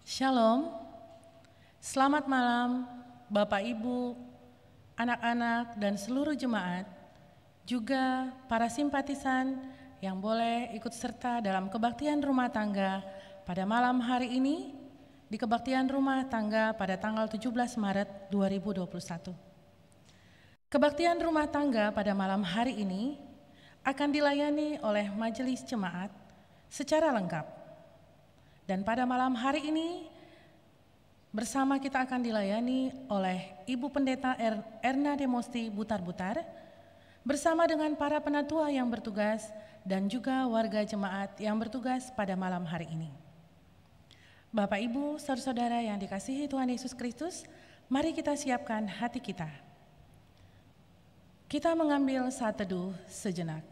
Shalom, selamat malam Bapak Ibu, anak-anak dan seluruh jemaat, juga para simpatisan yang boleh ikut serta dalam kebaktian rumah tangga pada malam hari ini di kebaktian rumah tangga pada tanggal 17 Maret 2021. Kebaktian rumah tangga pada malam hari ini akan dilayani oleh majelis jemaat secara lengkap. Dan pada malam hari ini bersama kita akan dilayani oleh Ibu Pendeta Erna Demosti Butar-Butar bersama dengan para penatua yang bertugas dan juga warga jemaat yang bertugas pada malam hari ini. Bapak Ibu, saudara-saudara yang dikasihi Tuhan Yesus Kristus, mari kita siapkan hati kita. Kita mengambil saat teduh sejenak.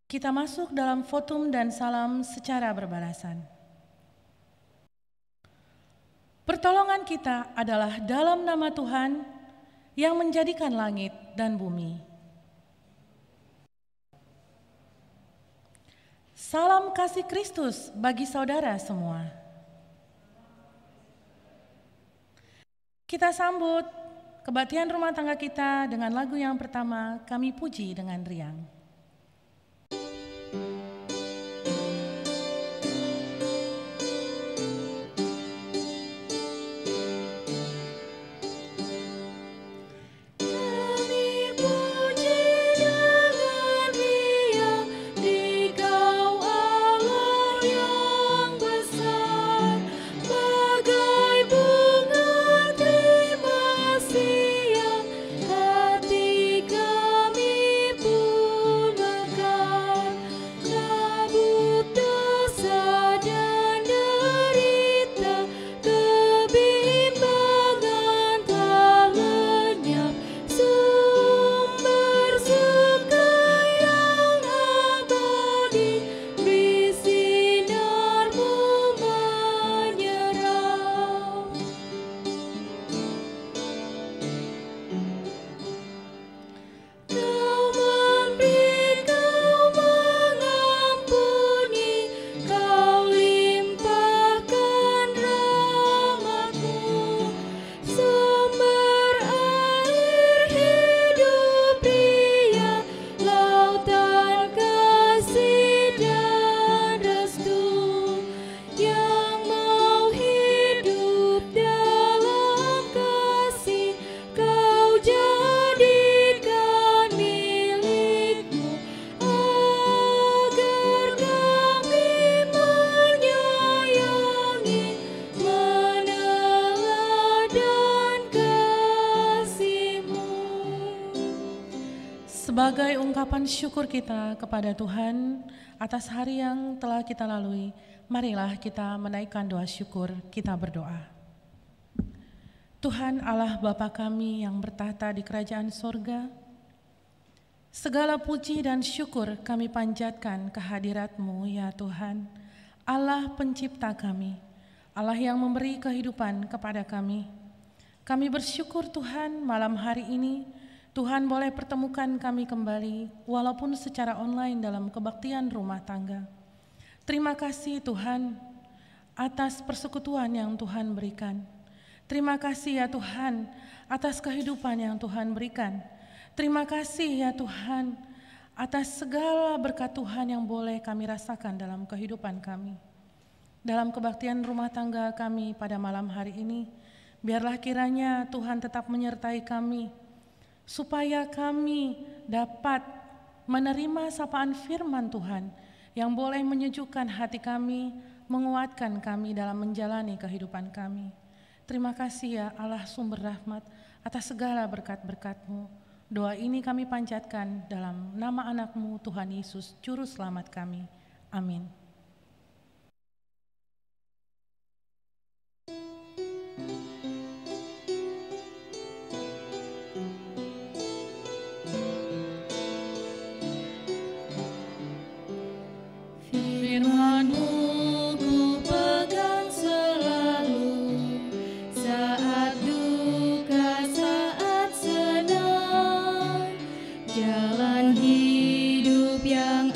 Kita masuk dalam votum dan salam secara berbalasan. Pertolongan kita adalah dalam nama Tuhan yang menjadikan langit dan bumi. Salam kasih Kristus bagi saudara semua. Kita sambut kebaktian rumah tangga kita dengan lagu yang pertama, Kami Puji dengan Riang. Sebagai ungkapan syukur kita kepada Tuhan atas hari yang telah kita lalui, marilah kita menaikkan doa syukur, kita berdoa. Tuhan Allah Bapa kami yang bertahta di kerajaan sorga, segala puji dan syukur kami panjatkan kehadirat-Mu ya Tuhan, Allah pencipta kami, Allah yang memberi kehidupan kepada kami. Kami bersyukur Tuhan malam hari ini, Tuhan boleh pertemukan kami kembali walaupun secara online dalam kebaktian rumah tangga. Terima kasih Tuhan atas persekutuan yang Tuhan berikan. Terima kasih ya Tuhan atas kehidupan yang Tuhan berikan. Terima kasih ya Tuhan atas segala berkat Tuhan yang boleh kami rasakan dalam kehidupan kami. Dalam kebaktian rumah tangga kami pada malam hari ini, biarlah kiranya Tuhan tetap menyertai kami, supaya kami dapat menerima sapaan firman Tuhan yang boleh menyejukkan hati kami, menguatkan kami dalam menjalani kehidupan kami. Terima kasih ya Allah sumber rahmat atas segala berkat-berkat-Mu. Doa ini kami panjatkan dalam nama anak-Mu Tuhan Yesus, Juru Selamat kami. Amin. Firman-Mu ku pegang selalu, saat duka, saat senang, jalan hidup yang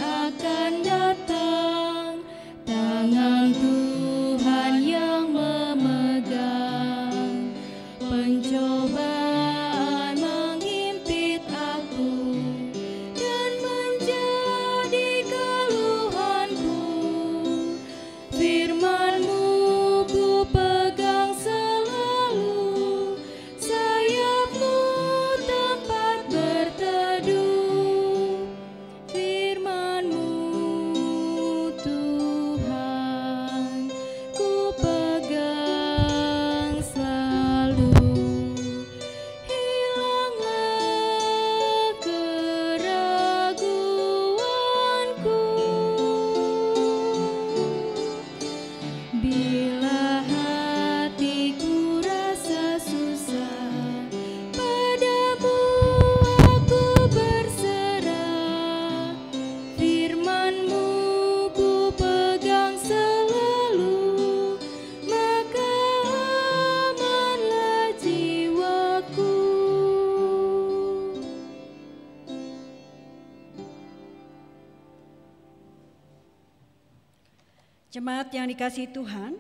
Jemaat yang dikasihi Tuhan,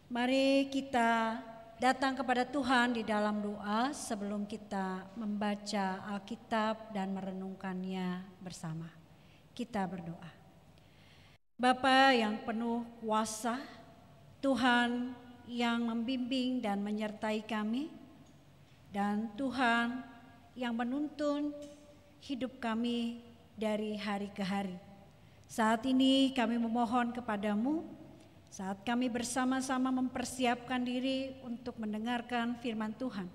mari kita datang kepada Tuhan di dalam doa sebelum kita membaca Alkitab dan merenungkannya bersama. Kita berdoa. Bapa yang penuh kuasa, Tuhan yang membimbing dan menyertai kami, dan Tuhan yang menuntun hidup kami dari hari ke hari. Saat ini kami memohon kepadamu, saat kami bersama-sama mempersiapkan diri untuk mendengarkan firman Tuhan.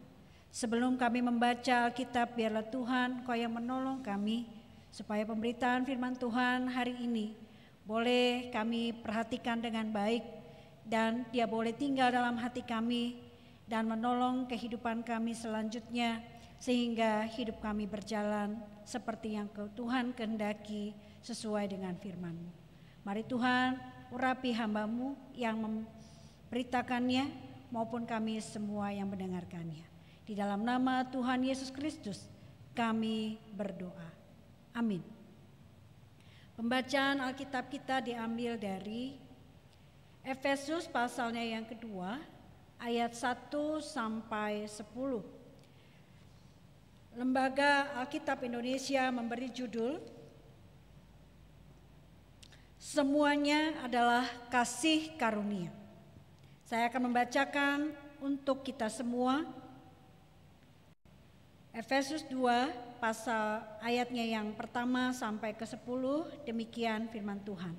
Sebelum kami membaca Alkitab, biarlah Tuhan Kau yang menolong kami, supaya pemberitaan firman Tuhan hari ini boleh kami perhatikan dengan baik, dan dia boleh tinggal dalam hati kami dan menolong kehidupan kami selanjutnya, sehingga hidup kami berjalan seperti yang Tuhan kehendaki sesuai dengan firman-Mu. Mari Tuhan urapi hamba-Mu yang memberitakannya maupun kami semua yang mendengarkannya. Di dalam nama Tuhan Yesus Kristus kami berdoa. Amin. Pembacaan Alkitab kita diambil dari Efesus pasalnya yang kedua ayat 1 sampai 10. Lembaga Alkitab Indonesia memberi judul Semuanya adalah kasih karunia. Saya akan membacakan untuk kita semua. Efesus 2 pasal ayatnya yang pertama sampai ke 10, demikian firman Tuhan.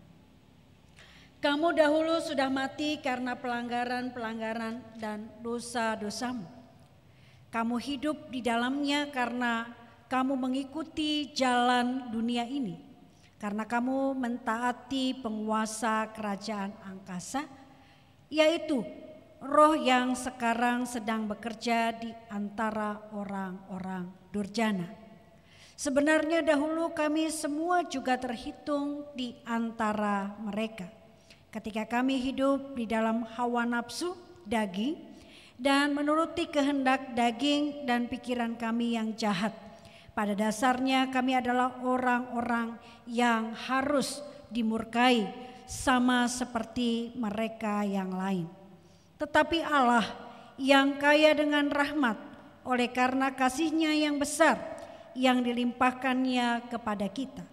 Kamu dahulu sudah mati karena pelanggaran-pelanggaran dan dosa-dosamu. Kamu hidup di dalamnya karena kamu mengikuti jalan dunia ini. Karena kamu mentaati penguasa kerajaan angkasa, yaitu roh yang sekarang sedang bekerja di antara orang-orang durjana. Sebenarnya dahulu kami semua juga terhitung di antara mereka. Ketika kami hidup di dalam hawa nafsu daging dan menuruti kehendak daging dan pikiran kami yang jahat. Pada dasarnya kami adalah orang-orang yang harus dimurkai sama seperti mereka yang lain. Tetapi Allah yang kaya dengan rahmat oleh karena kasih-Nya yang besar yang dilimpahkannya kepada kita,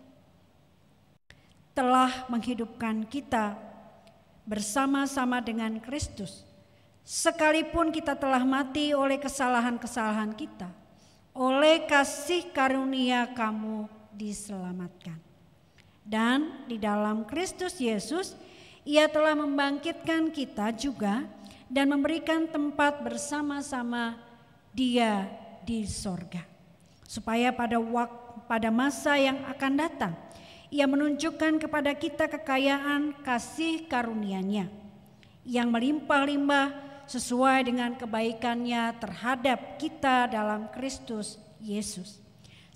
telah menghidupkan kita bersama-sama dengan Kristus. Sekalipun kita telah mati oleh kesalahan-kesalahan kita, oleh kasih karunia kamu diselamatkan. Dan di dalam Kristus Yesus Ia telah membangkitkan kita juga dan memberikan tempat bersama-sama Dia di sorga. Supaya pada masa yang akan datang Ia menunjukkan kepada kita kekayaan kasih karunia-Nya yang melimpah-limpah sesuai dengan kebaikan-Nya terhadap kita dalam Kristus Yesus.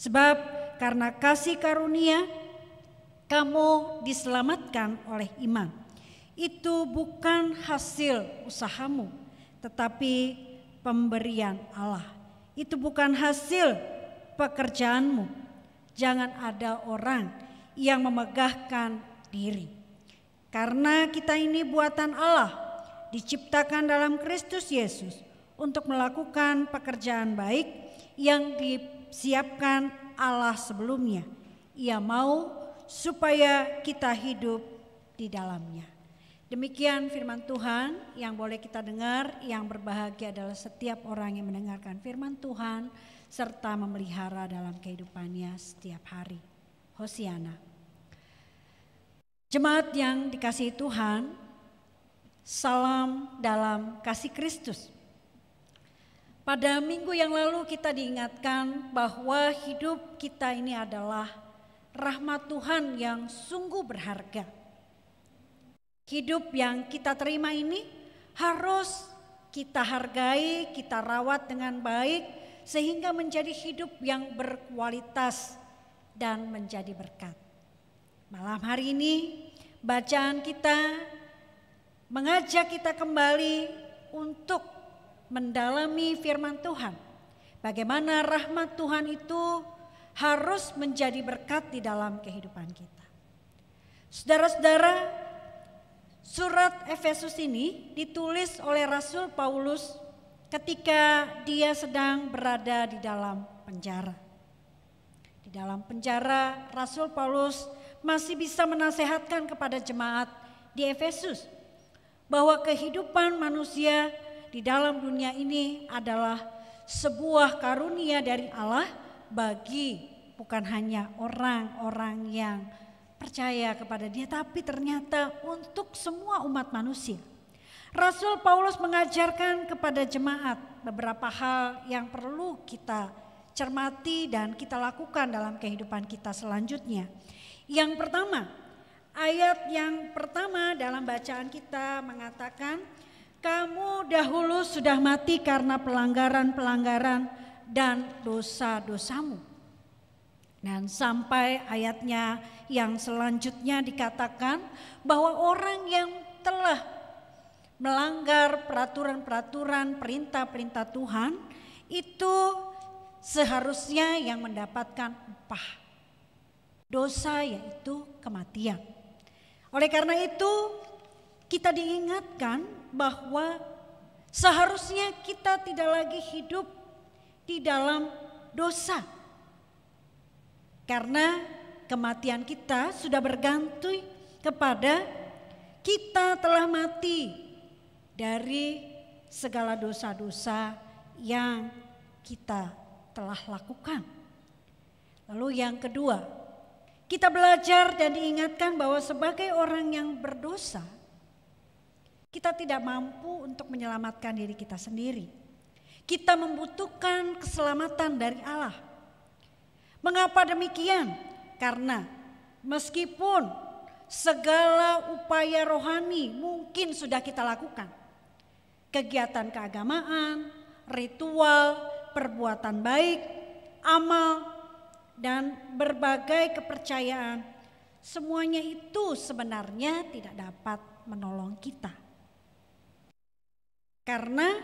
Sebab karena kasih karunia kamu diselamatkan oleh iman. Itu bukan hasil usahamu, tetapi pemberian Allah. Itu bukan hasil pekerjaanmu. Jangan ada orang yang memegahkan diri. Karena kita ini buatan Allah, diciptakan dalam Kristus Yesus untuk melakukan pekerjaan baik yang disiapkan Allah sebelumnya. Ia mau supaya kita hidup di dalamnya. Demikian firman Tuhan yang boleh kita dengar. Yang berbahagia adalah setiap orang yang mendengarkan firman Tuhan serta memelihara dalam kehidupannya setiap hari. Hosiana. Jemaat yang dikasihi Tuhan, salam dalam kasih Kristus. Pada minggu yang lalu kita diingatkan bahwa hidup kita ini adalah rahmat Tuhan yang sungguh berharga. Hidup yang kita terima ini harus kita hargai, kita rawat dengan baik sehingga menjadi hidup yang berkualitas dan menjadi berkat. Malam hari ini bacaan kita mengajak kita kembali untuk mendalami firman Tuhan. Bagaimana rahmat Tuhan itu harus menjadi berkat di dalam kehidupan kita. Saudara-saudara, Surat Efesus ini ditulis oleh Rasul Paulus ketika dia sedang berada di dalam penjara. Di dalam penjara, Rasul Paulus masih bisa menasehatkan kepada jemaat di Efesus bahwa kehidupan manusia di dalam dunia ini adalah sebuah karunia dari Allah bagi bukan hanya orang-orang yang percaya kepada Dia, tapi ternyata untuk semua umat manusia. Rasul Paulus mengajarkan kepada jemaat beberapa hal yang perlu kita cermati dan kita lakukan dalam kehidupan kita selanjutnya. Yang pertama, ayat yang pertama dalam bacaan kita mengatakan, kamu dahulu sudah mati karena pelanggaran-pelanggaran dan dosa-dosamu. Dan sampai ayatnya yang selanjutnya dikatakan bahwa orang yang telah melanggar peraturan-peraturan, perintah-perintah Tuhan itu seharusnya yang mendapatkan upah dosa, yaitu kematian. Oleh karena itu kita diingatkan bahwa seharusnya kita tidak lagi hidup di dalam dosa. Karena kematian kita sudah bergantung kepada kita telah mati dari segala dosa-dosa yang kita telah lakukan. Lalu yang kedua, kita belajar dan diingatkan bahwa sebagai orang yang berdosa, kita tidak mampu untuk menyelamatkan diri kita sendiri. Kita membutuhkan keselamatan dari Allah. Mengapa demikian? Karena meskipun segala upaya rohani mungkin sudah kita lakukan, kegiatan keagamaan, ritual, perbuatan baik, amal, dan berbagai kepercayaan, semuanya itu sebenarnya tidak dapat menolong kita. Karena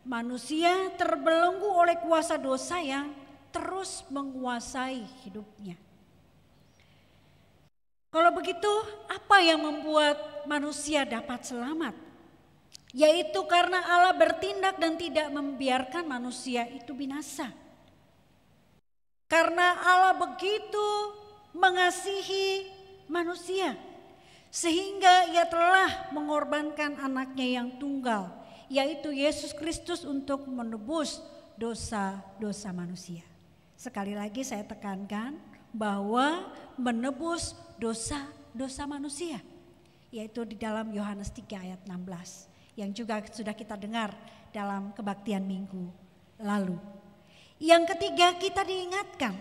manusia terbelenggu oleh kuasa dosa yang terus menguasai hidupnya. Kalau begitu, apa yang membuat manusia dapat selamat? Yaitu karena Allah bertindak dan tidak membiarkan manusia itu binasa. Karena Allah begitu mengasihi manusia, sehingga Ia telah mengorbankan anaknya yang tunggal, yaitu Yesus Kristus, untuk menebus dosa-dosa manusia. Sekali lagi saya tekankan bahwa menebus dosa-dosa manusia, yaitu di dalam Yohanes 3 ayat 16 yang juga sudah kita dengar dalam kebaktian minggu lalu. Yang ketiga, kita diingatkan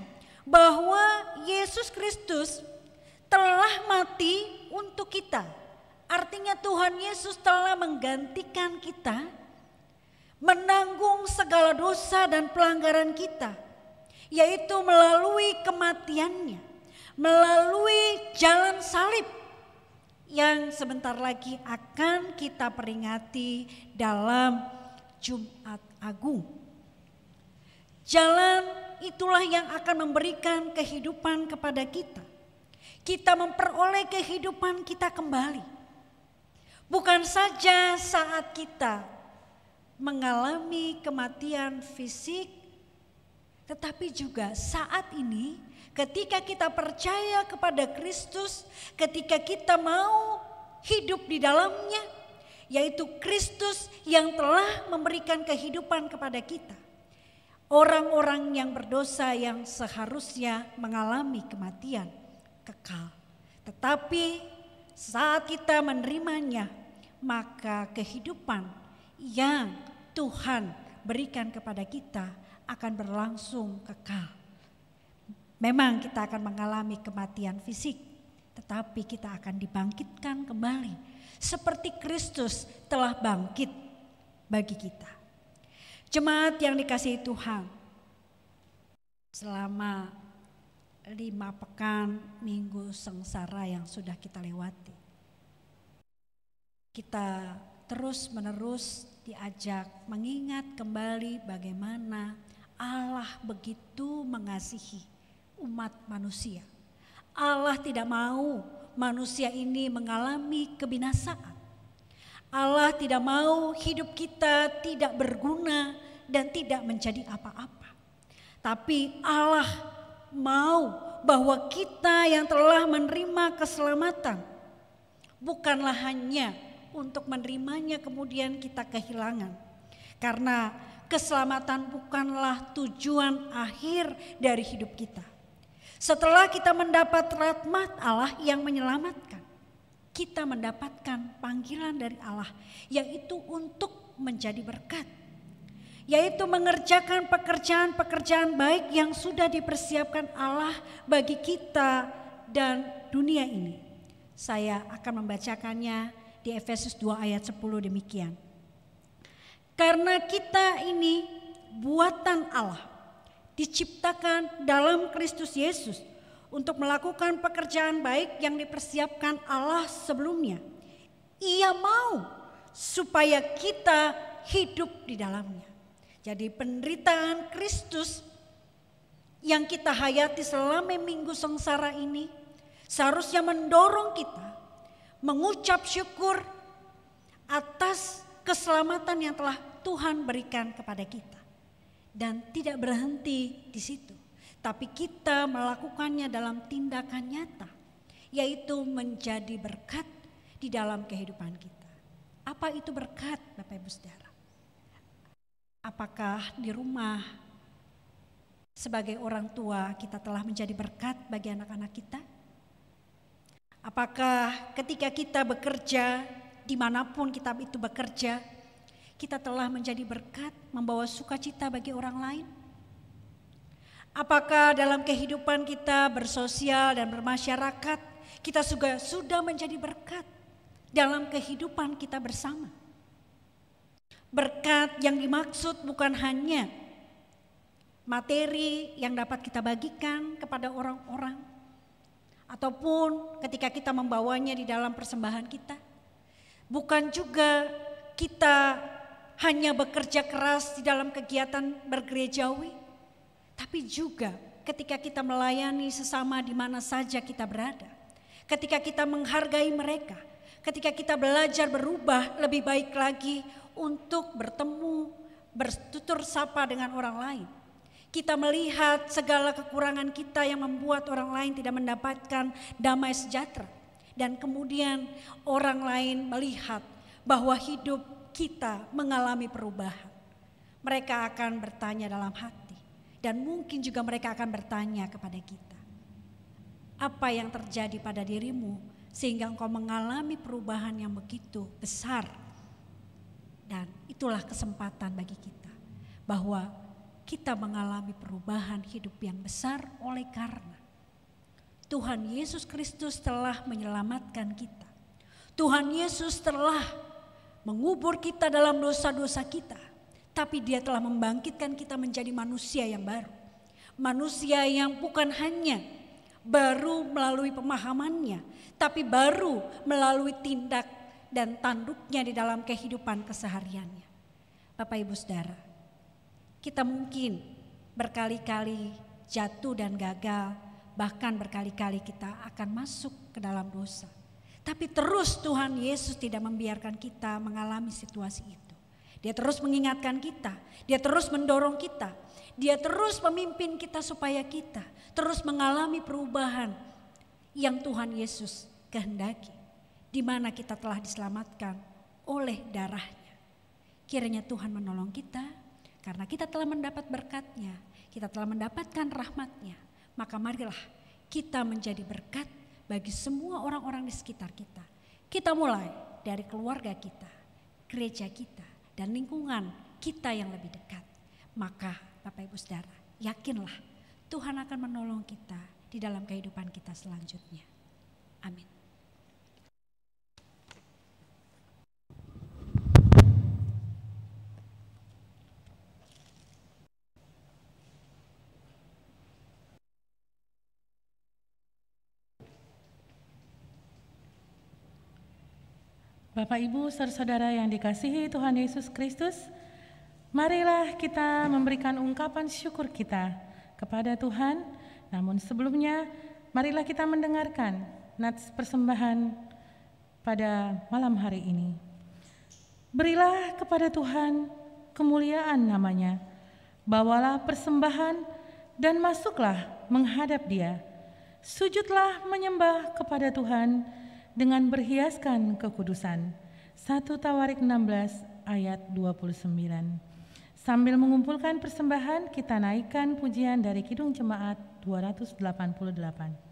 bahwa Yesus Kristus telah mati untuk kita. Artinya Tuhan Yesus telah menggantikan kita, menanggung segala dosa dan pelanggaran kita, yaitu melalui kematiannya, melalui jalan salib yang sebentar lagi akan kita peringati dalam Jumat Agung. Jalan itulah yang akan memberikan kehidupan kepada kita. Kita memperoleh kehidupan kita kembali. Bukan saja saat kita mengalami kematian fisik, tetapi juga saat ini ketika kita percaya kepada Kristus, ketika kita mau hidup di dalamnya, yaitu Kristus yang telah memberikan kehidupan kepada kita. Orang-orang yang berdosa yang seharusnya mengalami kematian kekal. Tetapi saat kita menerimanya, maka kehidupan yang Tuhan berikan kepada kita akan berlangsung kekal. Memang kita akan mengalami kematian fisik, tetapi kita akan dibangkitkan kembali seperti Kristus telah bangkit bagi kita. Jemaat yang dikasihi Tuhan, selama 5 pekan minggu sengsara yang sudah kita lewati, kita terus menerus diajak mengingat kembali bagaimana Allah begitu mengasihi umat manusia. Allah tidak mau manusia ini mengalami kebinasaan. Allah tidak mau hidup kita tidak berguna dan tidak menjadi apa-apa. Tapi Allah mau bahwa kita yang telah menerima keselamatan bukanlah hanya untuk menerimanya kemudian kita kehilangan. Karena keselamatan bukanlah tujuan akhir dari hidup kita. Setelah kita mendapat rahmat Allah yang menyelamatkan, kita mendapatkan panggilan dari Allah, yaitu untuk menjadi berkat. Yaitu mengerjakan pekerjaan-pekerjaan baik yang sudah dipersiapkan Allah bagi kita dan dunia ini. Saya akan membacakannya di Efesus 2 ayat 10 demikian. Karena kita ini buatan Allah, diciptakan dalam Kristus Yesus untuk melakukan pekerjaan baik yang dipersiapkan Allah sebelumnya. Ia mau supaya kita hidup di dalamnya. Jadi penderitaan Kristus yang kita hayati selama minggu sengsara ini seharusnya mendorong kita mengucap syukur atas keselamatan yang telah Tuhan berikan kepada kita. Dan tidak berhenti di situ, tapi kita melakukannya dalam tindakan nyata, yaitu menjadi berkat di dalam kehidupan kita. Apa itu berkat, Bapak Ibu Saudara? Apakah di rumah sebagai orang tua kita telah menjadi berkat bagi anak-anak kita? Apakah ketika kita bekerja, dimanapun kita itu bekerja, kita telah menjadi berkat, membawa sukacita bagi orang lain? Apakah dalam kehidupan kita bersosial dan bermasyarakat, kita juga sudah menjadi berkat dalam kehidupan kita bersama? Berkat yang dimaksud bukan hanya materi yang dapat kita bagikan kepada orang-orang, ataupun ketika kita membawanya di dalam persembahan kita. Bukan juga kita hanya bekerja keras di dalam kegiatan bergerejawi, tapi juga ketika kita melayani sesama di mana saja kita berada. Ketika kita menghargai mereka, ketika kita belajar berubah lebih baik lagi untuk bertemu, bertutur sapa dengan orang lain. Kita melihat segala kekurangan kita yang membuat orang lain tidak mendapatkan damai sejahtera. Dan kemudian orang lain melihat bahwa hidup kita mengalami perubahan. Mereka akan bertanya dalam hati. Dan mungkin juga mereka akan bertanya kepada kita. Apa yang terjadi pada dirimu sehingga engkau mengalami perubahan yang begitu besar? Dan itulah kesempatan bagi kita. Bahwa kita mengalami perubahan hidup yang besar oleh karena Tuhan Yesus Kristus telah menyelamatkan kita. Tuhan Yesus telah mengubur kita dalam dosa-dosa kita. Tapi Dia telah membangkitkan kita menjadi manusia yang baru. Manusia yang bukan hanya baru melalui pemahamannya, tapi baru melalui tindak dan tanduknya di dalam kehidupan kesehariannya. Bapak Ibu Saudara, kita mungkin berkali-kali jatuh dan gagal, bahkan berkali-kali kita akan masuk ke dalam dosa. Tapi terus Tuhan Yesus tidak membiarkan kita mengalami situasi itu. Dia terus mengingatkan kita, Dia terus mendorong kita, Dia terus memimpin kita supaya kita terus mengalami perubahan yang Tuhan Yesus kehendaki. Di mana kita telah diselamatkan oleh darahnya. Kiranya Tuhan menolong kita, karena kita telah mendapat berkat-Nya, kita telah mendapatkan rahmat-Nya. Maka marilah kita menjadi berkat bagi semua orang-orang di sekitar kita. Kita mulai dari keluarga kita, gereja kita, dan lingkungan kita yang lebih dekat. Maka Bapak Ibu Saudara, yakinlah Tuhan akan menolong kita di dalam kehidupan kita selanjutnya. Amin. Bapak, Ibu, saudara-saudara yang dikasihi Tuhan Yesus Kristus, marilah kita memberikan ungkapan syukur kita kepada Tuhan. Namun sebelumnya, marilah kita mendengarkan nats persembahan pada malam hari ini. Berilah kepada Tuhan kemuliaan namanya, bawalah persembahan dan masuklah menghadap Dia. Sujudlah menyembah kepada Tuhan dengan berhiaskan kekudusan. 1 Tawarik 16 ayat 29. Sambil mengumpulkan persembahan, kita naikkan pujian dari Kidung Jemaat 288.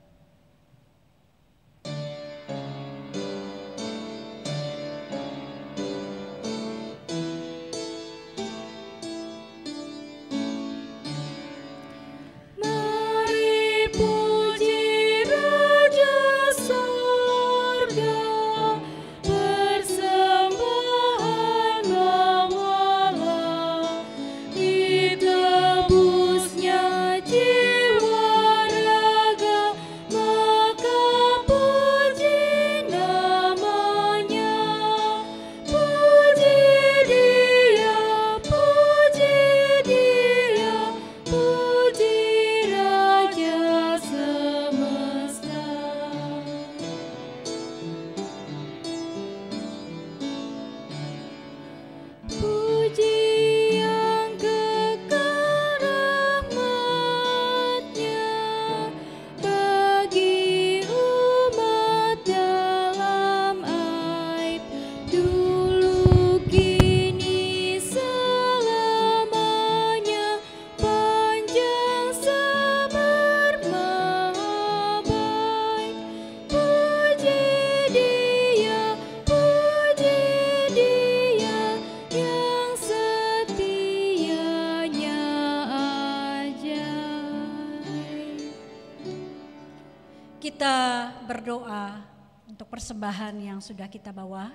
Kita berdoa untuk persembahan yang sudah kita bawa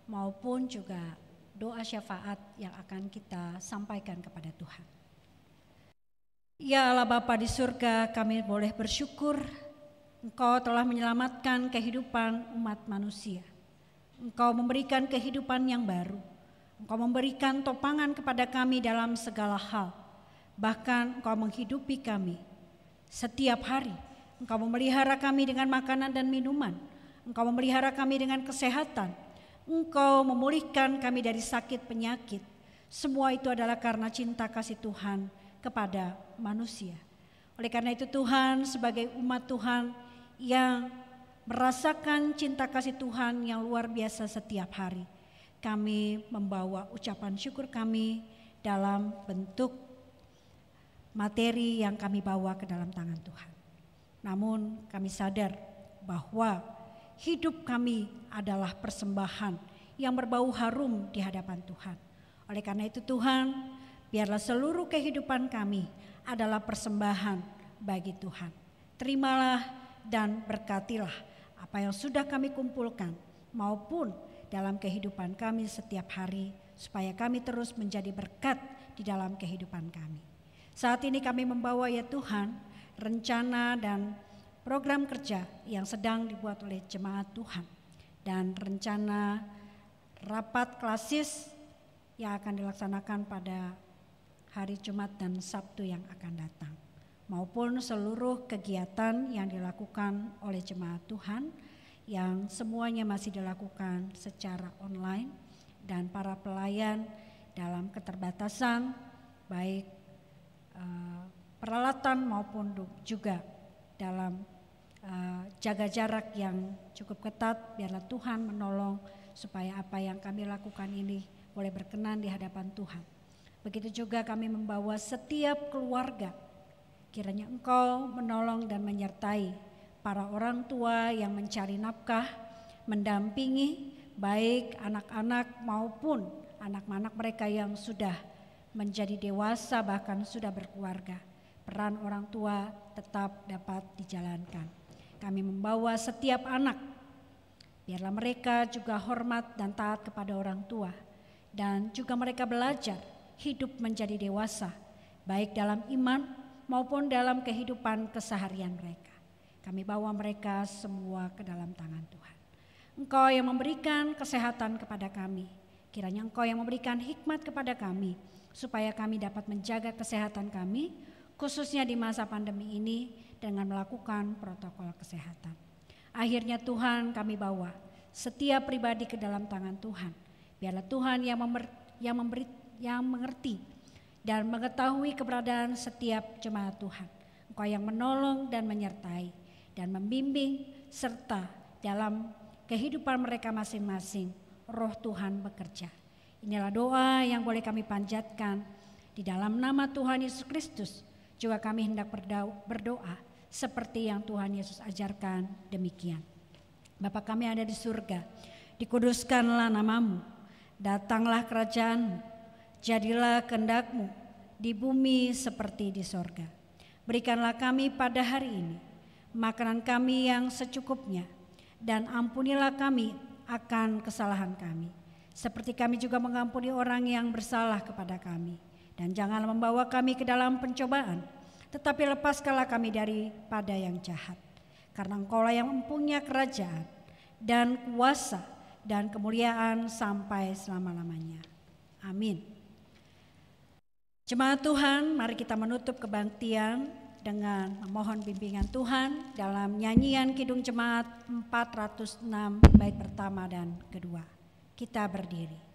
maupun juga doa syafaat yang akan kita sampaikan kepada Tuhan. Ya Allah Bapa di surga, kami boleh bersyukur Engkau telah menyelamatkan kehidupan umat manusia. Engkau memberikan kehidupan yang baru. Engkau memberikan topangan kepada kami dalam segala hal. Bahkan Engkau menghidupi kami setiap hari. Engkau memelihara kami dengan makanan dan minuman. Engkau memelihara kami dengan kesehatan. Engkau memulihkan kami dari sakit penyakit. Semua itu adalah karena cinta kasih Tuhan kepada manusia. Oleh karena itu Tuhan, sebagai umat Tuhan yang merasakan cinta kasih Tuhan yang luar biasa setiap hari, kami membawa ucapan syukur kami dalam bentuk materi yang kami bawa ke dalam tangan Tuhan. Namun kami sadar bahwa hidup kami adalah persembahan yang berbau harum di hadapan Tuhan. Oleh karena itu Tuhan, biarlah seluruh kehidupan kami adalah persembahan bagi Tuhan. Terimalah dan berkatilah apa yang sudah kami kumpulkan maupun dalam kehidupan kami setiap hari, supaya kami terus menjadi berkat di dalam kehidupan kami. Saat ini kami membawa ya Tuhan rencana dan program kerja yang sedang dibuat oleh jemaat Tuhan, dan rencana rapat klasis yang akan dilaksanakan pada hari Jumat dan Sabtu yang akan datang, maupun seluruh kegiatan yang dilakukan oleh jemaat Tuhan yang semuanya masih dilakukan secara online, dan para pelayan dalam keterbatasan baik peralatan maupun juga dalam jaga jarak yang cukup ketat. Biarlah Tuhan menolong supaya apa yang kami lakukan ini boleh berkenan di hadapan Tuhan. Begitu juga kami membawa setiap keluarga, kiranya Engkau menolong dan menyertai para orang tua yang mencari nafkah, mendampingi baik anak-anak maupun anak-anak mereka yang sudah menjadi dewasa bahkan sudah berkeluarga. Peran orang tua tetap dapat dijalankan. Kami membawa setiap anak, biarlah mereka juga hormat dan taat kepada orang tua, dan juga mereka belajar hidup menjadi dewasa, baik dalam iman maupun dalam kehidupan keseharian mereka. Kami bawa mereka semua ke dalam tangan Tuhan. Engkau yang memberikan kesehatan kepada kami, kiranya Engkau yang memberikan hikmat kepada kami, supaya kami dapat menjaga kesehatan kami, khususnya di masa pandemi ini dengan melakukan protokol kesehatan. Akhirnya Tuhan kami bawa setiap pribadi ke dalam tangan Tuhan. Biarlah Tuhan yang mengerti dan mengetahui keberadaan setiap jemaat Tuhan. Engkau yang menolong dan menyertai dan membimbing serta dalam kehidupan mereka masing-masing. Roh Tuhan bekerja. Inilah doa yang boleh kami panjatkan di dalam nama Tuhan Yesus Kristus. Juga kami hendak berdoa seperti yang Tuhan Yesus ajarkan demikian. Bapa kami ada di surga, dikuduskanlah namamu, datanglah kerajaanmu, jadilah kehendak-mu di bumi seperti di sorga. Berikanlah kami pada hari ini makanan kami yang secukupnya, dan ampunilah kami akan kesalahan kami, seperti kami juga mengampuni orang yang bersalah kepada kami. Dan janganlah membawa kami ke dalam pencobaan, tetapi lepaskanlah kami daripada yang jahat. Karena Engkaulah yang mempunyai kerajaan dan kuasa dan kemuliaan sampai selama-lamanya. Amin. Jemaat Tuhan, mari kita menutup kebaktian dengan memohon bimbingan Tuhan dalam nyanyian Kidung Jemaat 406 bait pertama dan kedua. Kita berdiri.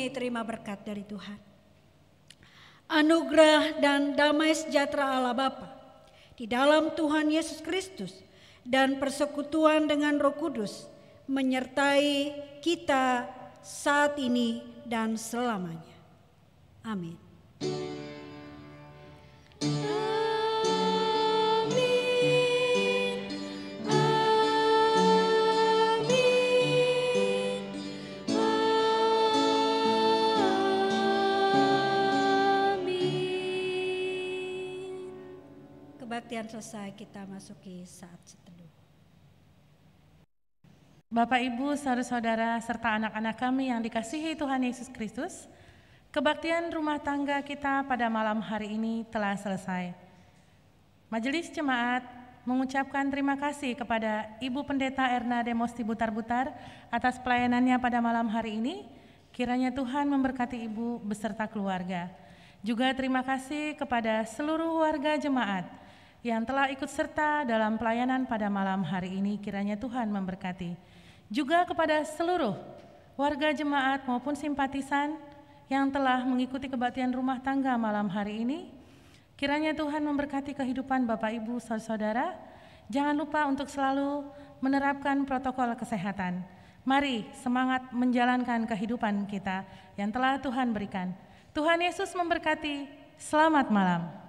Terima berkat dari Tuhan. Anugerah dan damai sejahtera Allah Bapa di dalam Tuhan Yesus Kristus dan persekutuan dengan Roh Kudus menyertai kita saat ini dan selamanya. Amin. Kebaktian selesai, kita masuki saat seteduh. Bapak, Ibu, saudara-saudara, serta anak-anak kami yang dikasihi Tuhan Yesus Kristus, kebaktian rumah tangga kita pada malam hari ini telah selesai. Majelis Jemaat mengucapkan terima kasih kepada Ibu Pendeta Erna Demosti Butar-Butar atas pelayanannya pada malam hari ini. Kiranya Tuhan memberkati Ibu beserta keluarga. Juga terima kasih kepada seluruh warga jemaat yang telah ikut serta dalam pelayanan pada malam hari ini, kiranya Tuhan memberkati. Juga kepada seluruh warga jemaat maupun simpatisan yang telah mengikuti kebaktian rumah tangga malam hari ini, kiranya Tuhan memberkati kehidupan Bapak, Ibu, saudara-saudara. Jangan lupa untuk selalu menerapkan protokol kesehatan. Mari semangat menjalankan kehidupan kita yang telah Tuhan berikan. Tuhan Yesus memberkati. Selamat malam.